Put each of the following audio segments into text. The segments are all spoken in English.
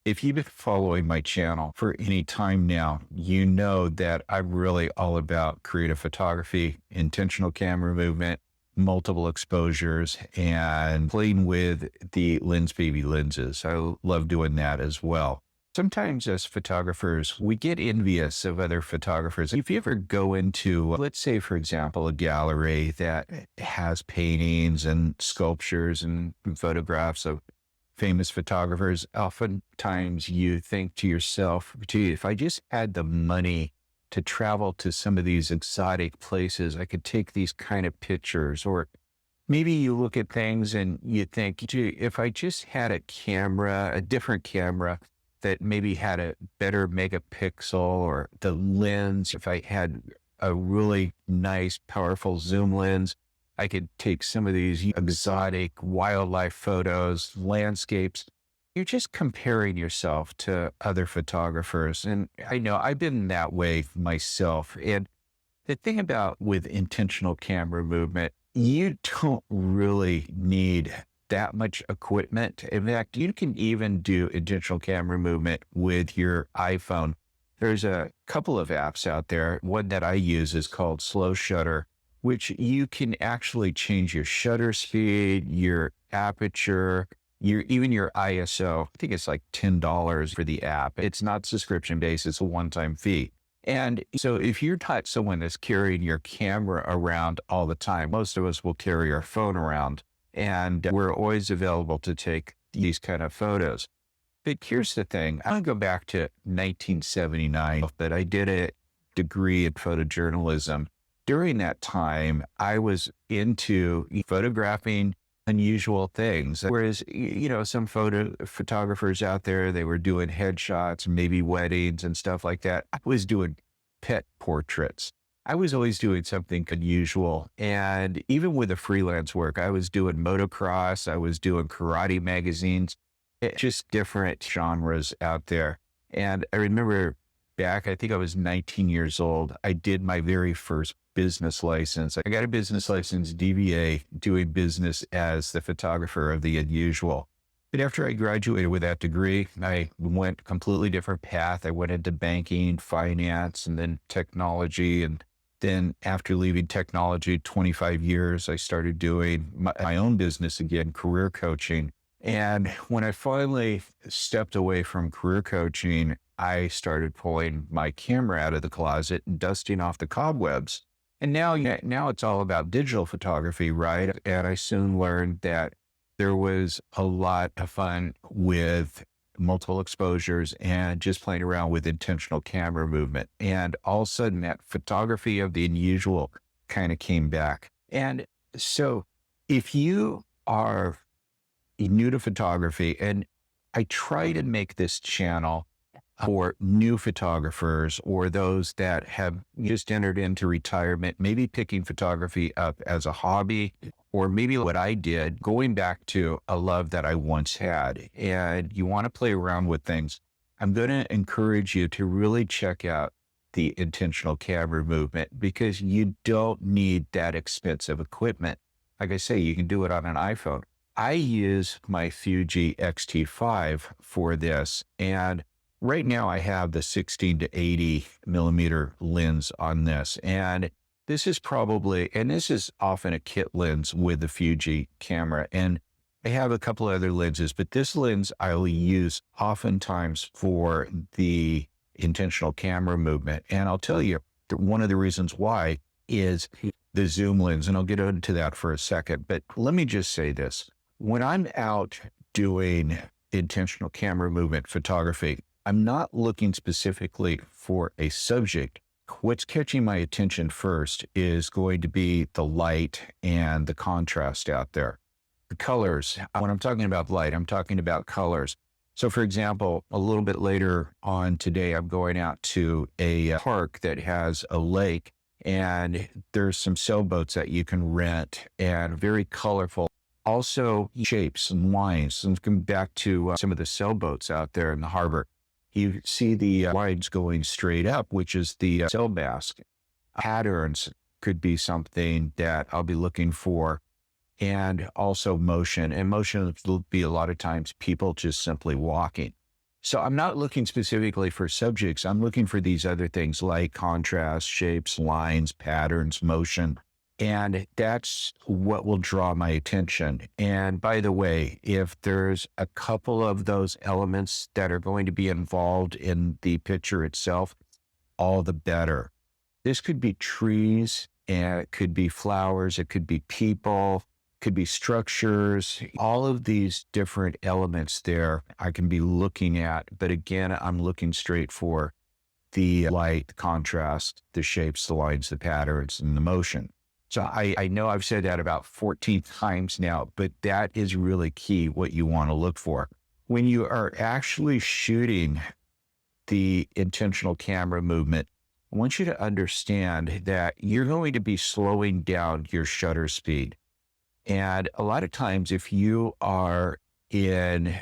If you've been following my channel for any time now, you know that I'm really all about creative photography, intentional camera movement, multiple exposures, and playing with the lens baby lenses. I love doing that as well. Sometimes as photographers, we get envious of other photographers. If you ever go into, let's say, for example, a gallery that has paintings and sculptures and photographs of famous photographers, oftentimes you think to yourself, gee, if I just had the money to travel to some of these exotic places, I could take these kind of pictures. Or maybe you look at things and you think, gee, if I just had a camera, a different camera that maybe had a better megapixel, or the lens, if I had a really nice, powerful zoom lens, I could take some of these exotic wildlife photos, landscapes. You're just comparing yourself to other photographers. And I know I've been that way myself. And the thing about with intentional camera movement, you don't really need that much equipment. In fact, you can even do intentional camera movement with your iPhone. There's a couple of apps out there. One that I use is called Slow Shutter, which you can actually change your shutter speed, your aperture, even your ISO. I think it's like $10 for the app. It's not subscription based, it's a one-time fee. And so if you're not someone that's carrying your camera around all the time, most of us will carry our phone around, and we're always available to take these kind of photos. But here's the thing. I'm going to go back to 1979, but I did a degree in photojournalism. During that time, I was into photographing unusual things. Whereas, some photographers out there, they were doing headshots, maybe weddings and stuff like that. I was doing pet portraits. I was always doing something unusual. And even with the freelance work, I was doing motocross, I was doing karate magazines, just different genres out there. And I remember back, I think I was 19 years old, I did my very first business license. I got a business license, DBA, doing business as the photographer of the unusual. But after I graduated with that degree, I went a completely different path. I went into banking, finance, and then technology. And then after leaving technology, 25 years, I started doing my own business again, career coaching. And when I finally stepped away from career coaching, I started pulling my camera out of the closet and dusting off the cobwebs. And now it's all about digital photography, right? And I soon learned that there was a lot of fun with multiple exposures and just playing around with intentional camera movement. And all of a sudden that photography of the unusual kind of came back. And so if you are new to photography, and I try to make this channel for new photographers or those that have just entered into retirement, maybe picking photography up as a hobby, or maybe what I did, going back to a love that I once had, and you want to play around with things. I'm going to encourage you to really check out the intentional camera movement, because you don't need that expensive equipment. Like I say, you can do it on an iPhone. I use my Fuji X-T5 for this, and right now I have the 16 to 80 millimeter lens on this. And this is often a kit lens with the Fuji camera. And I have a couple other lenses, but this lens I will use oftentimes for the intentional camera movement. And I'll tell you, one of the reasons why is the zoom lens, and I'll get into that for a second. But let me just say this. When I'm out doing intentional camera movement photography, I'm not looking specifically for a subject. What's catching my attention first is going to be the light and the contrast out there. The colors. When I'm talking about light, I'm talking about colors. So for example, a little bit later on today, I'm going out to a park that has a lake, and there's some sailboats that you can rent, and very colorful. Also shapes and lines. And come back to some of the sailboats out there in the harbor. You see the lines going straight up, which is the sail mast. Patterns could be something that I'll be looking for, and also motion. And motion will be a lot of times people just simply walking. So I'm not looking specifically for subjects. I'm looking for these other things like contrast, shapes, lines, patterns, motion. And that's what will draw my attention. And by the way, if there's a couple of those elements that are going to be involved in the picture itself, all the better. This could be trees, and it could be flowers, it could be people, could be structures, all of these different elements there I can be looking at. But again, I'm looking straight for the light, the contrast, the shapes, the lines, the patterns, and the motion. So I know I've said that about 14 times now, but that is really key, what you want to look for. When you are actually shooting the intentional camera movement, I want you to understand that you're going to be slowing down your shutter speed. And a lot of times, if you are in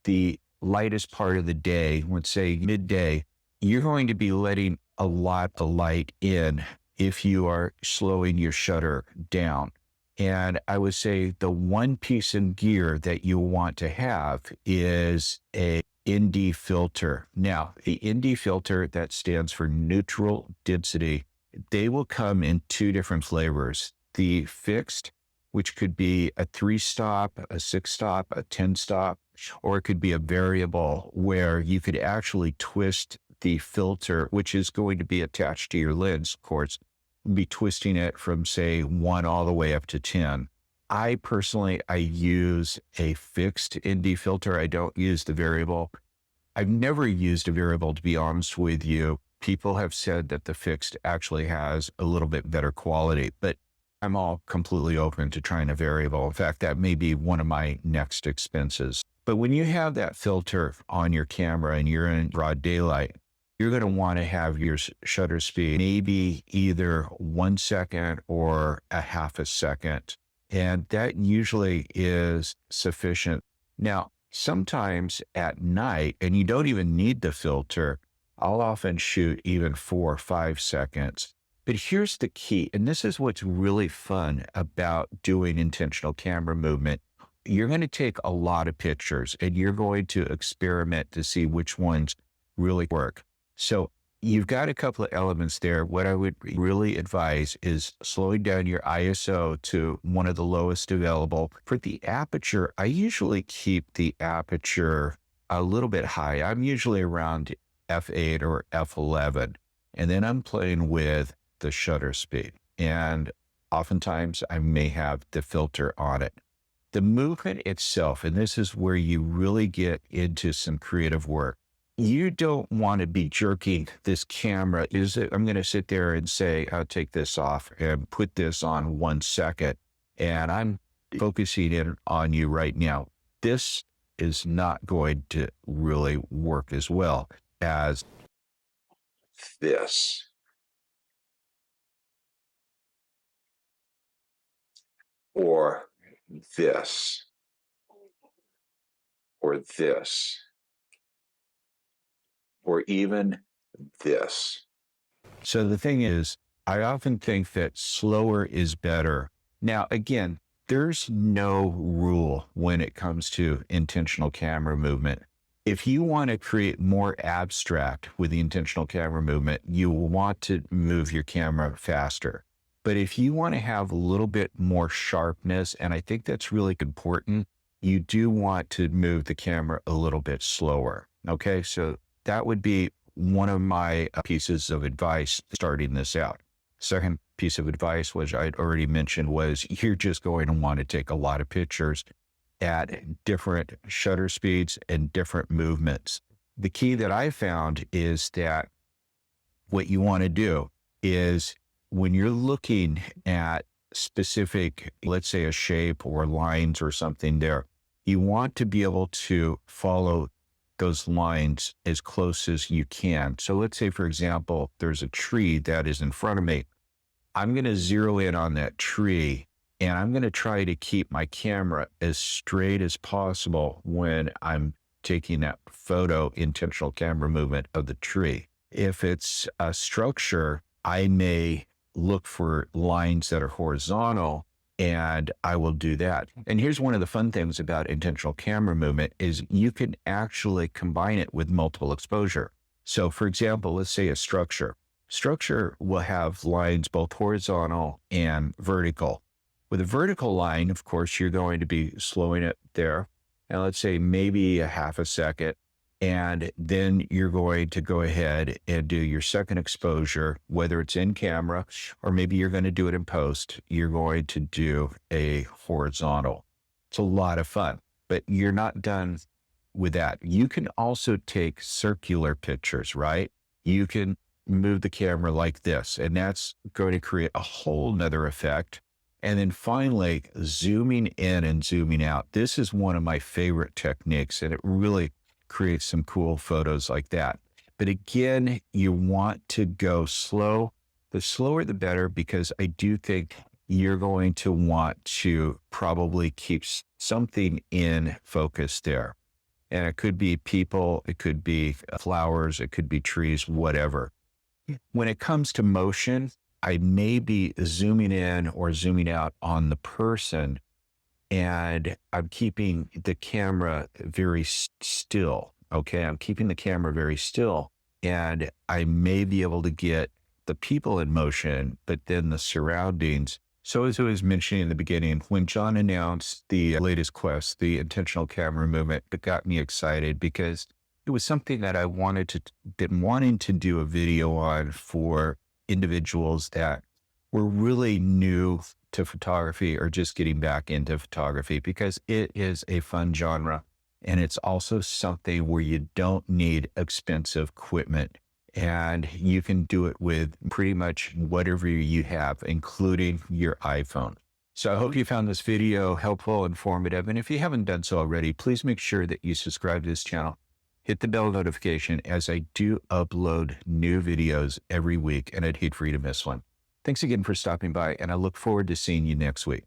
the lightest part of the day, let's say midday, you're going to be letting a lot of light in if you are slowing your shutter down. And I would say the one piece of gear that you want to have is a ND filter. Now, the ND filter, that stands for neutral density. They will come in two different flavors. The fixed, which could be a 3-stop, a 6-stop, a 10-stop, or it could be a variable where you could actually twist the filter, which is going to be attached to your lens, of course, be twisting it from, say, 1 all the way up to 10. I personally use a fixed ND filter. I don't use the variable. I've never used a variable, to be honest with you. People have said that the fixed actually has a little bit better quality, but I'm all completely open to trying a variable. In fact, that may be one of my next expenses. But when you have that filter on your camera and you're in broad daylight, you're going to want to have your shutter speed maybe either 1 second or a half a second. And that usually is sufficient. Now, sometimes at night, and you don't even need the filter, I'll often shoot even 4 or 5 seconds. But here's the key, and this is what's really fun about doing intentional camera movement. You're going to take a lot of pictures and you're going to experiment to see which ones really work. So you've got a couple of elements there. What I would really advise is slowing down your ISO to one of the lowest available. For the aperture, I usually keep the aperture a little bit high. I'm usually around f8 or f11, and then I'm playing with the shutter speed. And oftentimes I may have the filter on it. The movement itself, and this is where you really get into some creative work. You don't want to be jerking this camera. I'm going to sit there and say, I'll take this off and put this on 1 second. And I'm focusing in on you right now. This is not going to really work as well as this. Or this. Or this. Or even this. So the thing is, I often think that slower is better. Now, again, there's no rule when it comes to intentional camera movement. If you want to create more abstract with the intentional camera movement, you will want to move your camera faster. But if you want to have a little bit more sharpness, and I think that's really important, you do want to move the camera a little bit slower. Okay, so that would be one of my pieces of advice starting this out. Second piece of advice, which I'd already mentioned, was you're just going to want to take a lot of pictures at different shutter speeds and different movements. The key that I found is that what you want to do is when you're looking at specific, let's say a shape or lines or something there, you want to be able to follow those lines as close as you can. So let's say, for example, there's a tree that is in front of me. I'm going to zero in on that tree, and I'm going to try to keep my camera as straight as possible when I'm taking that photo, intentional camera movement of the tree. If it's a structure, I may look for lines that are horizontal and I will do that. And here's one of the fun things about intentional camera movement is you can actually combine it with multiple exposure. So for example, let's say a structure. Structure will have lines both horizontal and vertical. With a vertical line, of course, you're going to be slowing it there. And let's say maybe a half a second. And then you're going to go ahead and do your second exposure, whether it's in camera or maybe you're going to do it in post. You're going to do a horizontal. It's a lot of fun, but you're not done with that. You can also take circular pictures, right? You can move the camera like this, and that's going to create a whole nother effect. And then finally, zooming in and zooming out. This is one of my favorite techniques, and it really creates some cool photos like that. But again, you want to go slow. The slower, the better, because I do think you're going to want to probably keep something in focus there. And it could be people, it could be flowers, it could be trees, whatever. When it comes to motion, I may be zooming in or zooming out on the person, and I'm keeping the camera very still. Okay. I'm keeping the camera very still, and I may be able to get the people in motion, but then the surroundings. So as I was mentioning in the beginning, when John announced the latest Quest, the intentional camera movement, it got me excited because it was something that I been wanting to do a video on for individuals that were really new to photography or just getting back into photography, because it is a fun genre. And it's also something where you don't need expensive equipment, and you can do it with pretty much whatever you have, including your iPhone. So I hope you found this video helpful, informative. And if you haven't done so already, please make sure that you subscribe to this channel. Hit the bell notification, as I do upload new videos every week, and I'd hate for you to miss one. Thanks again for stopping by, and I look forward to seeing you next week.